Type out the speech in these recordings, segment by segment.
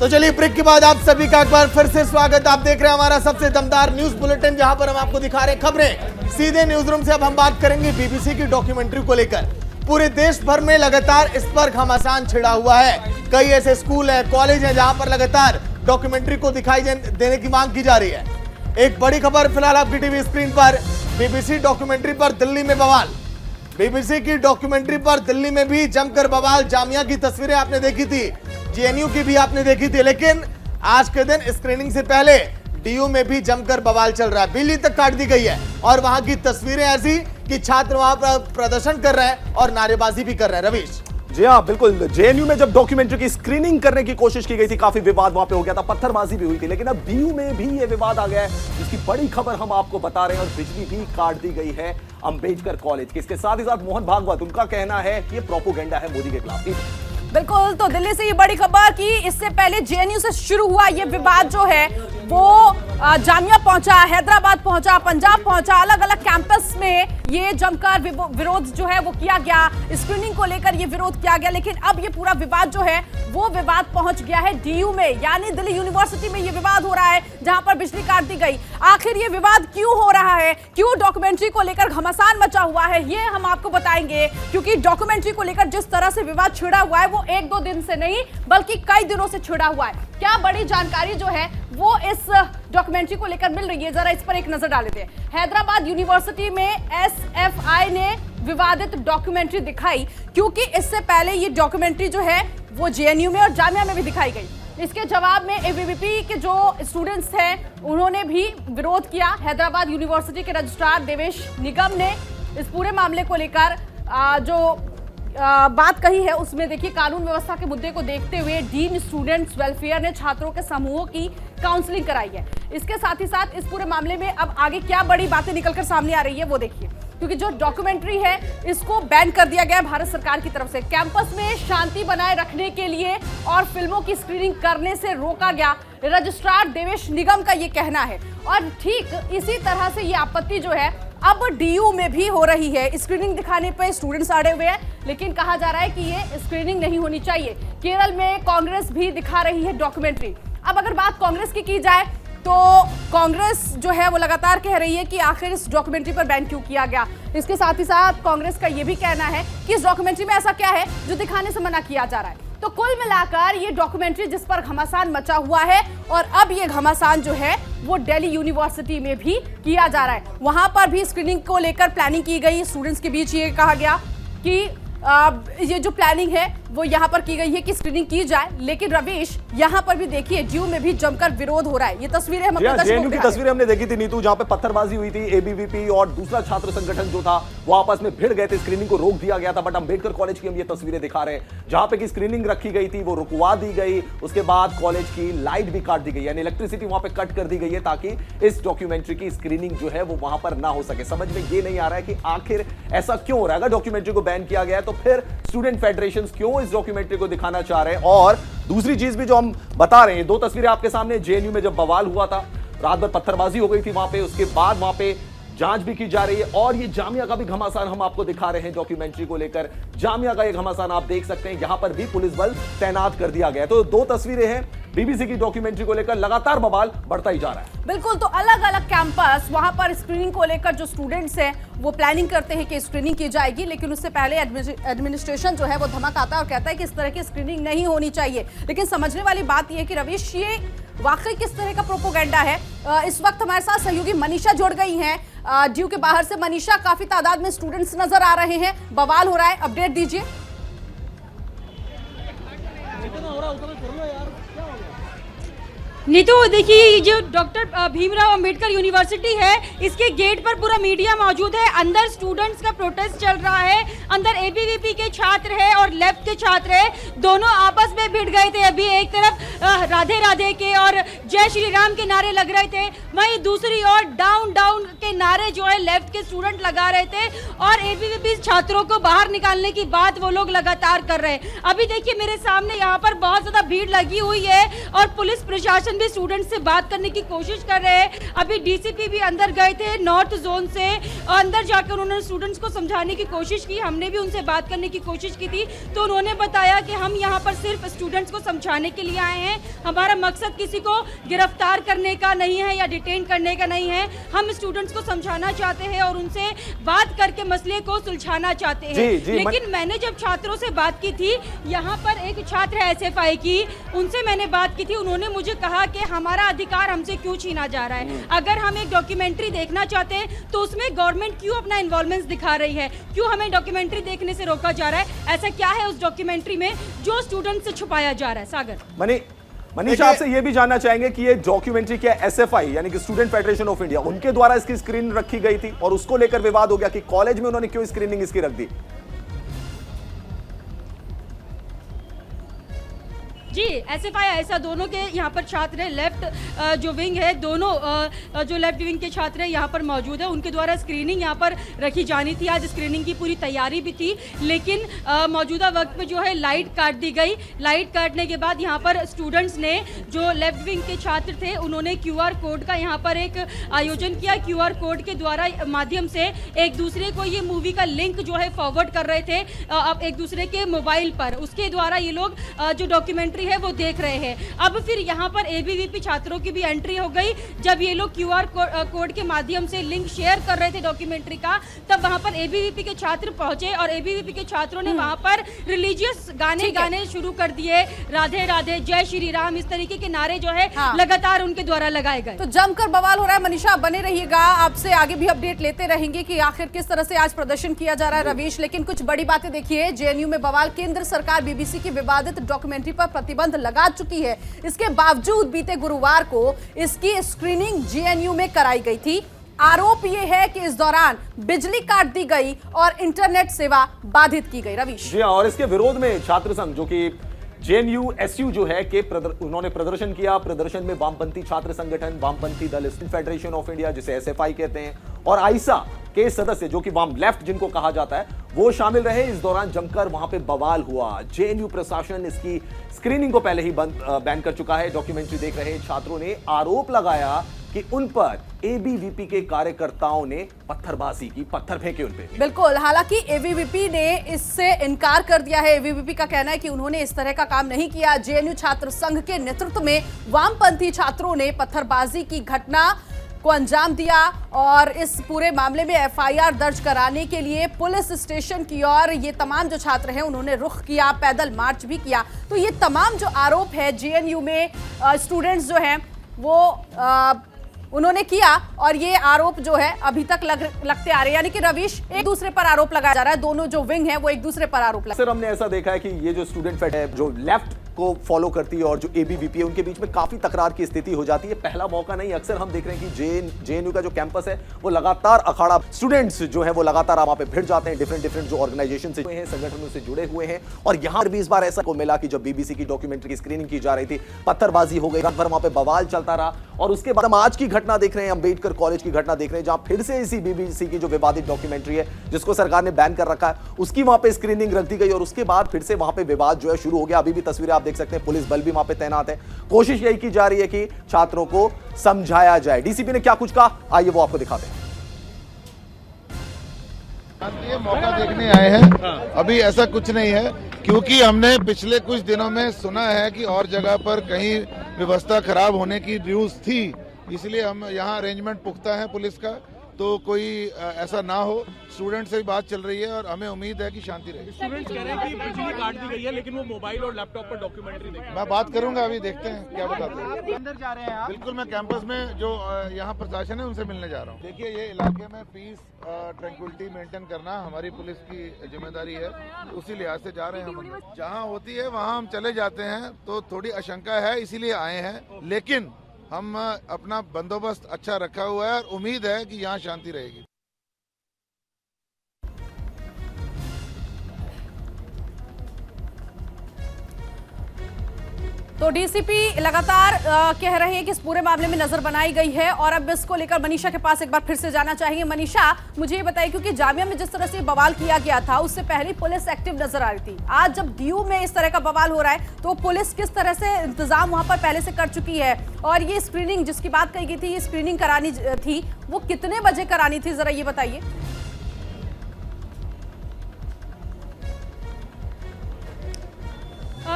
तो चलिए ब्रेक के बाद आप सभी का एक बार फिर से स्वागत। आप देख रहे हैं हमारा सबसे दमदार न्यूज बुलेटिन, जहां पर हम आपको दिखा रहे हैं खबरें सीधे न्यूज रूम से। अब हम बात करेंगे बीबीसी की डॉक्यूमेंट्री को लेकर। पूरे देश भर में लगातार इस पर घमासान छिड़ा हुआ है। कई ऐसे स्कूल हैं, कॉलेज हैं जहां पर लगातार डॉक्यूमेंट्री को दिखाई देने की मांग की जा रही है। एक बड़ी खबर फिलहाल आपकी टीवी स्क्रीन पर, बीबीसी डॉक्यूमेंट्री पर दिल्ली में बवाल। बीबीसी की डॉक्यूमेंट्री पर दिल्ली में भी जमकर बवाल। जामिया की तस्वीरें आपने देखी थी, जेएनयू की भी आपने देखी थी, लेकिन आज के दिन स्क्रीनिंग से पहले डीयू में भी जमकर बवाल चल रहा है। बिजली तक काट दी गई है और वहां की तस्वीरें ऐसी कि छात्र वहां पर प्रदर्शन कर रहे हैं और नारेबाजी भी कर रहे हैं। रवीश जी हाँ, बिल्कुल। जेएनयू में जब डॉक्यूमेंट्री की स्क्रीनिंग करने की कोशिश की गई थी, काफी विवाद वहां पे हो गया था, पत्थरबाजी भी हुई थी, लेकिन अब डीयू में भी ये विवाद आ गया है, जिसकी बड़ी खबर हम आपको बता रहे हैं। और बिजली भी काट दी गई है अंबेडकर कॉलेज की। इसके साथ ही साथ मोहन भागवत, उनका कहना है कि ये प्रोपोगेंडा है मोदी के खिलाफ। बिल्कुल, तो दिल्ली से ये बड़ी खबर कि इससे पहले जेएनयू से शुरू हुआ ये विवाद जो है वो जामिया पहुंचा, हैदराबाद पहुंचा, पंजाब पहुंचा, अलग अलग कैंपस में ये जमकर विरोध जो है वो किया गया। स्क्रीनिंग को लेकर ये विरोध किया गया, लेकिन अब ये पूरा विवाद जो है वो विवाद पहुंच गया है डीयू में, यानी दिल्ली यूनिवर्सिटी में ये विवाद हो रहा है, जहां पर बिजली काट दी गई। आखिर ये विवाद क्यों हो रहा है, क्यों डॉक्यूमेंट्री को लेकर घमासान मचा हुआ है, ये हम आपको बताएंगे। क्योंकि डॉक्यूमेंट्री को लेकर जिस तरह से विवाद छिड़ा हुआ है वो एक दो दिन से नहीं बल्कि कई दिनों से छिड़ा हुआ है। क्या बड़ी जानकारी जो है वो इस डॉक्यूमेंट्री को लेकर मिल रही है, जरा इस पर एक नजर डाल लेते हैं। हैदराबाद यूनिवर्सिटी में एसएफआई ने विवादित डॉक्यूमेंट्री दिखाई, क्योंकि इससे पहले ये डॉक्यूमेंट्री जो है वो जेएनयू में और जामिया में भी दिखाई गई। इसके जवाब में एबीवीपी के जो स्टूडेंट्स हैं उन्होंने भी विरोध किया। हैदराबाद यूनिवर्सिटी के रजिस्ट्रार देवेश निगम ने इस पूरे मामले को लेकर जो बात कही है उसमें देखिए, कानून व्यवस्था के मुद्दे को देखते हुए डीन स्टूडेंट्स वेलफेयर ने छात्रों के समूहों की काउंसलिंग कराई है। इसके साथ ही साथ इस पूरे मामले में अब आगे क्या बड़ी बातें निकलकर सामने आ रही है वो देखिए, क्योंकि जो डॉक्यूमेंट्री है इसको बैन कर दिया गया है भारत सरकार की तरफ से। कैंपस में शांति बनाए रखने के लिए और फिल्मों की स्क्रीनिंग करने से रोका गया, रजिस्ट्रार देवेश निगम का ये कहना है। और ठीक इसी तरह से ये आपत्ति जो है अब डीयू में भी हो रही है। स्क्रीनिंग दिखाने पे स्टूडेंट्स अड़े हुए हैं, लेकिन कहा जा रहा है कि ये स्क्रीनिंग नहीं होनी चाहिए। केरल में कांग्रेस भी दिखा रही है डॉक्यूमेंट्री। अब अगर बात कांग्रेस की जाए तो कांग्रेस जो है वो लगातार कह रही है कि आखिर इस डॉक्यूमेंट्री पर बैन क्यों किया गया। इसके साथ ही साथ कांग्रेस का ये भी कहना है कि इस डॉक्यूमेंट्री में ऐसा क्या है जो दिखाने से मना किया जा रहा है। तो कुल मिलाकर ये डॉक्यूमेंट्री जिस पर घमासान मचा हुआ है, और अब ये घमासान जो है वो दिल्ली यूनिवर्सिटी में भी किया जा रहा है। वहां पर भी स्क्रीनिंग को लेकर प्लानिंग की गई। स्टूडेंट्स के बीच ये कहा गया कि ये जो प्लानिंग है वो यहाँ पर की गई है कि स्क्रीनिंग की जाए, लेकिन रवीश यहाँ पर भी देखिए डीयू में भी जमकर विरोध हो रहा है। ये तस्वीरें हम जेएनयू की तस्वीरें हमने देखी थी नीतू, जहां पे पत्थरबाजी हुई थी। एबीवीपी और दूसरा छात्र संगठन जो था वो आपस में भिड़ गए थे, स्क्रीनिंग को रोक दिया गया था। बट अंबेडकर कॉलेज की हम ये तस्वीरें दिखा रहे हैं, जहां पे की स्क्रीनिंग रखी गई थी वो रुकवा दी गई। उसके बाद कॉलेज की लाइट भी काट दी गई, यानी इलेक्ट्रिसिटी वहां पे कट कर दी गई है, ताकि इस डॉक्यूमेंट्री की स्क्रीनिंग जो है वो वहां पर ना हो सके। समझ में ये नहीं आ रहा है कि आखिर ऐसा क्यों हो रहा है। अगर डॉक्यूमेंट्री को बैन किया गया है तो फिर स्टूडेंट फेडरेशन क्यों इस डॉक्यूमेंट्री को दिखाना चाह रहे हैं। और दूसरी चीज भी जो हम बता रहे हैं, दो तस्वीरें आपके सामने। जेएनयू में जब बवाल हुआ था, रात भर पत्थरबाजी हो गई थी वहां पे, उसके बाद वहां पे जांच भी की जा रही है। और ये जामिया का भी घमासान हम आपको दिखा रहे हैं डॉक्यूमेंट्री को लेकर। जामिया का ये घमासान आप देख सकते हैं, यहां पर भी पुलिस बल तैनात कर दिया गया है। तो दो तस्वीरें हैं बीबीसी की डॉक्यूमेंट्री को लेकर, लगातार बवाल बढ़ता ही जा रहा है। बिल्कुल, तो अलग अलग कैंपस वहां पर स्क्रीनिंग को लेकर जो स्टूडेंट्स हैं वो प्लानिंग करते हैं कि स्क्रीनिंग की जाएगी, लेकिन उससे पहले एडमिनिस्ट्रेशन जो है वो धमक आता है और कहता है कि इस तरह की स्क्रीनिंग नहीं होनी चाहिए। लेकिन समझने वाली बात यह है कि रवीश, ये वाकई किस तरह का प्रोपोगेंडा है। इस वक्त हमारे साथ सहयोगी मनीषा जुड़ गई हैं डीयू के बाहर से। मनीषा, काफी तादाद में स्टूडेंट्स नजर आ रहे हैं, बवाल हो रहा है, अपडेट दीजिए। नीतू, देखिए जो डॉक्टर भीमराव अंबेडकर यूनिवर्सिटी है, इसके गेट पर पूरा मीडिया मौजूद है। अंदर स्टूडेंट्स का प्रोटेस्ट चल रहा है, अंदर एबीवीपी के छात्र है और लेफ्ट के छात्र है, दोनों आपस में भिड़ गए थे। अभी एक तरफ राधे राधे के और जय श्री राम के नारे लग रहे थे, वहीं दूसरी ओर डाउन डाउन के नारे जो है लेफ्ट के स्टूडेंट लगा रहे थे, और एबीवीपी छात्रों को बाहर निकालने की बात वो लोग लगातार कर रहे हैं। अभी देखिए मेरे सामने यहाँ पर बहुत ज्यादा भीड़ लगी हुई है और पुलिस प्रशासन भी स्टूडेंट से बात करने की कोशिश कर रहे हैं। अभी डीसीपी भी अंदर गए थे नॉर्थ जोन से, अंदर जाकर उन्होंने स्टूडेंट्स को समझाने की कोशिश की। हमने भी उनसे बात करने की कोशिश की थी, तो उन्होंने बताया कि हम यहाँ पर सिर्फ स्टूडेंट्स को समझाने के लिए आए हैं, हमारा मकसद किसी को गिरफ्तार करने का नहीं है या डिटेन करने का नहीं है। हम स्टूडेंट्स को समझाना चाहते हैं और उनसे बात करके मसले को सुलझाना चाहते हैं। लेकिन मैंने जब छात्रों से बात की थी, यहाँ पर एक छात्र है एसएफआई की, उनसे मैंने बात की थी। उन्होंने मुझे कहा कि हमारा अधिकार हमसे क्यों छीना जा रहा है। अगर हम एक डॉक्यूमेंट्री देखना चाहते हैं तो उसमें गवर्नमेंट क्यों अपना इन्वॉल्वमेंट दिखा रही है, क्यों हमें डॉक्यूमेंट्री देखने से रोका जा रहा है? ऐसा क्या है उस डॉक्यूमेंट्री में जो स्टूडेंट से छुपाया जा रहा है? सागर, मनीषा, आपसे यह भी जानना चाहेंगे कि ये डॉक्यूमेंट्री क्या एसएफआई यानी कि स्टूडेंट फेडरेशन ऑफ इंडिया, उनके द्वारा इसकी स्क्रीनिंग रखी गई थी और उसको लेकर विवाद हो गया कि कॉलेज में उन्होंने क्यों स्क्रीनिंग इसकी रख दी? जी, एसएफआई ऐसा दोनों के यहाँ पर छात्र है, लेफ्ट जो विंग है, दोनों जो लेफ्ट विंग के छात्र है यहाँ पर मौजूद है, उनके द्वारा स्क्रीनिंग यहाँ पर रखी जानी थी। आज स्क्रीनिंग की पूरी तैयारी भी थी, लेकिन मौजूदा वक्त में जो है लाइट काट दी गई। लाइट काटने के बाद यहाँ पर स्टूडेंट्स ने, जो लेफ्ट विंग के छात्र थे, उन्होंने QR कोड का यहाँ पर एक आयोजन किया। QR कोड के द्वारा माध्यम से एक दूसरे को ये मूवी का लिंक जो है फॉरवर्ड कर रहे थे अब एक दूसरे के मोबाइल पर। उसके द्वारा ये लोग जो डॉक्यूमेंट्री है वो देख रहे हैं। अब फिर यहाँ पर ABVP छात्रों की भी एंट्री हो गई। जब ये लोग QR कोड के माध्यम से लिंक शेयर कर रहे थे डॉक्यूमेंट्री का, तब वहाँ पर ABVP के छात्र पहुंचे और ABVP के छात्रों ने वहाँ पर रिलीजियस गाने शुरू कर दिए। राधे राधे, जय श्री राम, इस तरीके के नारे जो है लगातार उनके द्वारा लगाए गए। तो जमकर बवाल हो रहा है। मनीषा, बने रहिएगा, आपसे आगे भी अपडेट लेते रहेंगे कि आखिर किस तरह से आज प्रदर्शन किया जा रहा है। रवीश, लेकिन कुछ बड़ी बातें देखिए। JNU में बवाल, केंद्र सरकार BBC की विवादित डॉक्यूमेंट्री पर प्रतिबंध लगा चुकी है। इसके बावजूद बीते गुरुवार को इसकी स्क्रीनिंग JNU में कराई गई थी। आरोप यह है कि इस दौरान बिजली काट दी गई और इंटरनेट सेवा बाधित की गई। रवीश, जी हाँ, और इसके विरोध में छात्र संघ जो कि JNU SU जो है कि उन्होंने प्रदर्शन किया। प्रदर्शन में वामपंथी छात्र संगठन, वामपंथी दल स्टूडेंट फेडरेशन ऑफ इंडिया जिसे SFI कहते हैं, और आइसा के सदस्य जो कि वाम लेफ्ट जिनको कहा जाता है, वो शामिल रहे। इस दौरान जमकर वहां पे बवाल हुआ। JNU प्रशासन इसकी स्क्रीनिंग को पहले ही बैन कर चुका है। डॉक्यूमेंट्री देख रहे छात्रों ने आरोप लगाया कि उन पर ABVP के कार्यकर्ताओं ने पत्थरबाजी की, पत्थर फेंके उन पे। बिल्कुल, हालांकि ABVP ने इससे इनकार कर दिया है। ABVP का कहना है कि उन्होंने इस तरह का काम नहीं किया। JNU छात्र संघ के नेतृत्व में वामपंथी छात्रों ने पत्थरबाजी की घटना को अंजाम दिया और इस पूरे मामले में FIR दर्ज कराने के लिए पुलिस स्टेशन की ओर ये तमाम जो छात्र हैं उन्होंने रुख किया, पैदल मार्च भी किया। तो ये तमाम जो आरोप है JNU में स्टूडेंट्स जो हैं वो उन्होंने किया और ये आरोप जो है अभी तक लगते आ रहे हैं। यानी कि रवीश, एक दूसरे पर आरोप लगाया जा रहा है। दोनों जो विंग है वो एक दूसरे पर आरोप लगा। सर, हमने ऐसा देखा है कि ये जो स्टूडेंट फेड है, जो लेफ्ट को फॉलो करती है और जो ABVP है, उनके बीच में काफी तकरार की स्थिति हो जाती है। पहला मौका नहीं, अक्सर हम देख रहे हैं कि JNU का जो कैंपस है वो लगातार अखाड़ा, स्टूडेंट्स जो है वो लगातार वहां पे भिड़ जाते हैं। डिफरेंट जो ऑर्गेनाइजेशन से हैं, संगठनों से जुड़े हुए हैं। और यहां पर भी इस बार ऐसा को मिला कि जब BBC की डॉक्यूमेंट्री की स्क्रीनिंग की जा रही थी, पत्थरबाजी हो गई, रात भर वहां पे बवाल चलता रहा। और उसके बाद हम आज की घटना देख रहे हैं, अम्बेडकर कॉलेज की घटना देख रहे हैं, जहां फिर से इसी BBC की जो विवादित डॉक्यूमेंट्री है जिसको सरकार ने बैन कर रखा है, उसकी वहां पे स्क्रीनिंग रख दी गई और उसके बाद फिर से वहां पे विवाद जो है शुरू हो गया। अभी भी तस्वीरें आप देख सकते हैं, पुलिस बल भी वहां पे तैनात है। कोशिश यही की जा रही है कि छात्रों को समझाया जाए। DCP ने क्या कुछ कहा, आइए वो आपको दिखाते हैं। ये मौका देखने आए हैं, अभी ऐसा कुछ नहीं है, क्योंकि हमने पिछले कुछ दिनों में सुना है कि और जगह पर कहीं व्यवस्था खराब होने की न्यूज थी, इसलिए हम यहाँ अरेंजमेंट पुख्ता है पुलिस का, तो कोई ऐसा ना हो। स्टूडेंट से भी बात चल रही है और हमें उम्मीद है कि शांति रहेगी। स्टूडेंट्स कह रहे हैं कि बिजली काट दी गई है, लेकिन वो मोबाइल और लैपटॉप पर डॉक्यूमेंट्री देख। मैं बात करूंगा, अभी देखते हैं क्या बताते हैं। अंदर जा रहे हैं आप? बिल्कुल, मैं कैंपस में जो यहाँ प्रशासन है उनसे मिलने जा रहा हूँ। देखिए, ये इलाके में पीस ट्रैंक्विलिटी मेंटेन करना हमारी पुलिस की जिम्मेदारी है, उसी लिहाज से जा रहे हैं हम। जहाँ होती है वहाँ हम चले जाते हैं, तो थोड़ी आशंका है इसीलिए आए हैं, लेकिन हम अपना बंदोबस्त अच्छा रखा हुआ है और उम्मीद है कि यहाँ शांति रहेगी। तो डीसीपी लगातार कह रहे हैं कि इस पूरे मामले में नजर बनाई गई है और अब इसको लेकर मनीषा के पास एक बार फिर से जाना चाहेंगे। मनीषा, मुझे ये बताइए, क्योंकि जामिया में जिस तरह से बवाल किया गया था उससे पहले पुलिस एक्टिव नजर आ रही थी, आज जब डीयू में इस तरह का बवाल हो रहा है तो पुलिस किस तरह से इंतजाम वहां पर पहले से कर चुकी है? और ये स्क्रीनिंग जिसकी बात कही गई थी, ये स्क्रीनिंग करानी थी, वो कितने बजे करानी थी, जरा ये बताइए।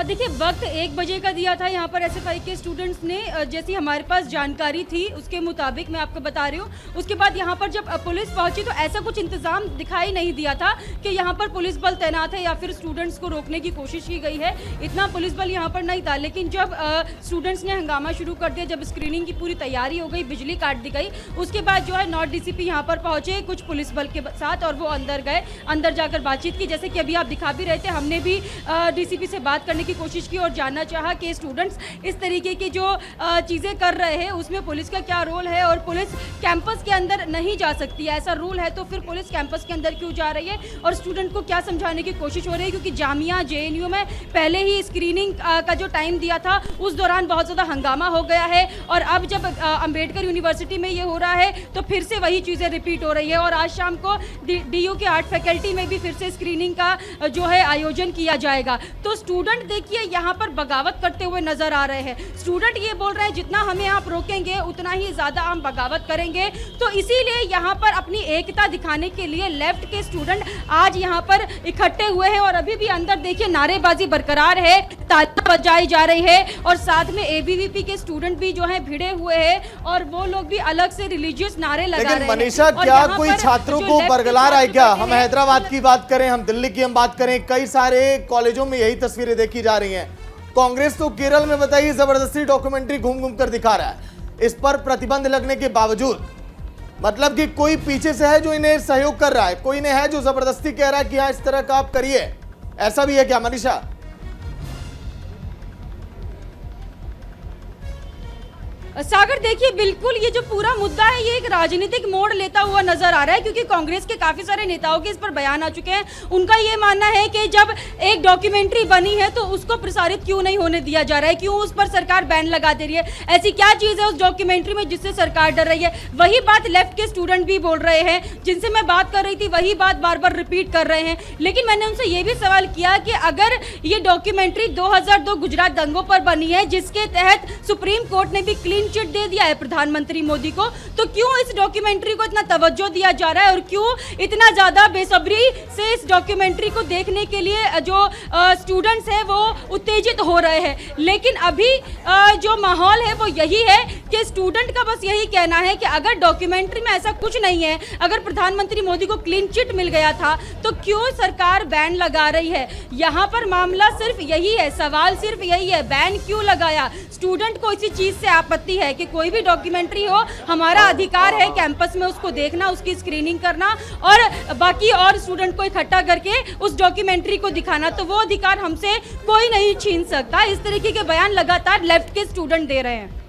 देखिए, वक्त 1 बजे का दिया था यहाँ पर एसएफआई के स्टूडेंट्स ने, जैसी हमारे पास जानकारी थी उसके मुताबिक मैं आपको बता रही हूँ। उसके बाद यहाँ पर जब पुलिस पहुंची तो ऐसा कुछ इंतजाम दिखाई नहीं दिया था कि यहाँ पर पुलिस बल तैनात है या फिर स्टूडेंट्स को रोकने की कोशिश की गई है, इतना पुलिस बल यहाँ पर नहीं था। लेकिन जब स्टूडेंट्स ने हंगामा शुरू कर दिया, जब स्क्रीनिंग की पूरी तैयारी हो गई, बिजली काट दी गई, उसके बाद जो है नॉर्थ डीसीपी यहाँ पर पहुंचे कुछ पुलिस बल के साथ और वो अंदर गए, अंदर जाकर बातचीत की। जैसे कि अभी आप दिखा भी रहे थे, हमने भी डीसीपी से बात करने की कोशिश की और जानना चाहा कि स्टूडेंट्स इस तरीके की जो चीजें कर रहे हैं उसमें पुलिस का क्या रोल है और पुलिस कैंपस के अंदर नहीं जा सकती है, ऐसा रूल है तो फिर पुलिस कैंपस के अंदर क्यों जा रही है और स्टूडेंट को क्या समझाने की कोशिश हो रही है। क्योंकि जामिया जेएनयू में पहले ही स्क्रीनिंग का जो टाइम दिया था उस दौरान बहुत ज्यादा हंगामा हो गया है और अब जब अंबेडकर यूनिवर्सिटी में ये हो रहा है तो फिर से वही चीजें रिपीट हो रही है और आज शाम को डीयू के आर्ट फैकल्टी में भी फिर से स्क्रीनिंग का जो है आयोजन किया जाएगा। तो स्टूडेंट देखिए यहाँ पर बगावत करते हुए नजर आ रहे हैं। स्टूडेंट ये बोल रहे हैं जितना हमें आप रोकेंगे उतना ही ज्यादा हम बगावत करेंगे। तो इसीलिए यहाँ पर अपनी एकता दिखाने के लिए लेफ्ट के स्टूडेंट आज यहाँ पर इकट्ठे हुए हैं और अभी भी अंदर देखिए नारेबाजी बरकरार है, तालियां बजाई जा रही है और साथ में एबीवीपी के स्टूडेंट भी जो है भिड़े हुए हैं और वो लोग भी अलग से रिलीजियस नारे लगा रहे हैं। लेकिन मनीषा, क्या कोई छात्रों को बरगला रहा है क्या? हम हैदराबाद की बात करें, हम दिल्ली की हम बात करें, कई सारे कॉलेजों में यही तस्वीरें देखी जा रही हैं। कांग्रेस तो केरल में बताइए जबरदस्ती डॉक्यूमेंट्री घूम घूम कर दिखा रहा है, इस पर प्रतिबंध लगने के बावजूद। मतलब कि कोई पीछे से है जो इन्हें सहयोग कर रहा है, कोई ने है जो जबरदस्ती कह रहा है कि हाँ इस तरह का आप करिए, ऐसा भी है क्या मनीषा? सागर, देखिए बिल्कुल ये जो पूरा मुद्दा है ये एक राजनीतिक मोड़ लेता हुआ नजर आ रहा है क्योंकि कांग्रेस के काफी सारे नेताओं के इस पर बयान आ चुके हैं। उनका ये मानना है कि जब एक डॉक्यूमेंट्री बनी है तो उसको प्रसारित क्यों नहीं होने दिया जा रहा है, क्यों उस पर सरकार बैन लगा दे रही है, ऐसी क्या चीज है उस डॉक्यूमेंट्री में जिससे सरकार डर रही है। वही बात लेफ्ट के स्टूडेंट भी बोल रहे हैं, जिनसे मैं बात कर रही थी वही बात बार बार रिपीट कर रहे हैं। लेकिन मैंने उनसे ये भी सवाल किया कि अगर ये डॉक्यूमेंट्री 2002 गुजरात दंगों पर बनी है जिसके तहत सुप्रीम कोर्ट ने भी क्लीन चिट दे दिया है प्रधानमंत्री मोदी को, तो क्यों इस डॉक्यूमेंट्री को इतना तवज्जो दिया जा रहा है और क्यों इतना ज्यादा बेसब्री से इस डॉक्यूमेंट्री को देखने के लिए जो स्टूडेंट्स हैं वो उत्तेजित हो रहे हैं। लेकिन अभी जो माहौल है वो यही है कि स्टूडेंट का बस यही कहना है कि अगर डॉक्यूमेंट्री में ऐसा कुछ नहीं है, अगर प्रधानमंत्री मोदी को क्लीन चिट मिल गया था तो क्यों सरकार बैन लगा रही है। यहाँ पर मामला सिर्फ यही है, सवाल सिर्फ यही है, बैन क्यों लगाया। स्टूडेंट को इसी चीज से आपत्ति है कि कोई भी डॉक्यूमेंट्री हो, हमारा अधिकार है कैंपस में उसको देखना, उसकी स्क्रीनिंग करना और बाकी और स्टूडेंट को इकट्ठा करके उस डॉक्यूमेंट्री को दिखाना, तो वो अधिकार हमसे कोई नहीं छीन सकता। इस तरीके के बयान लगातार लेफ्ट के स्टूडेंट दे रहे हैं।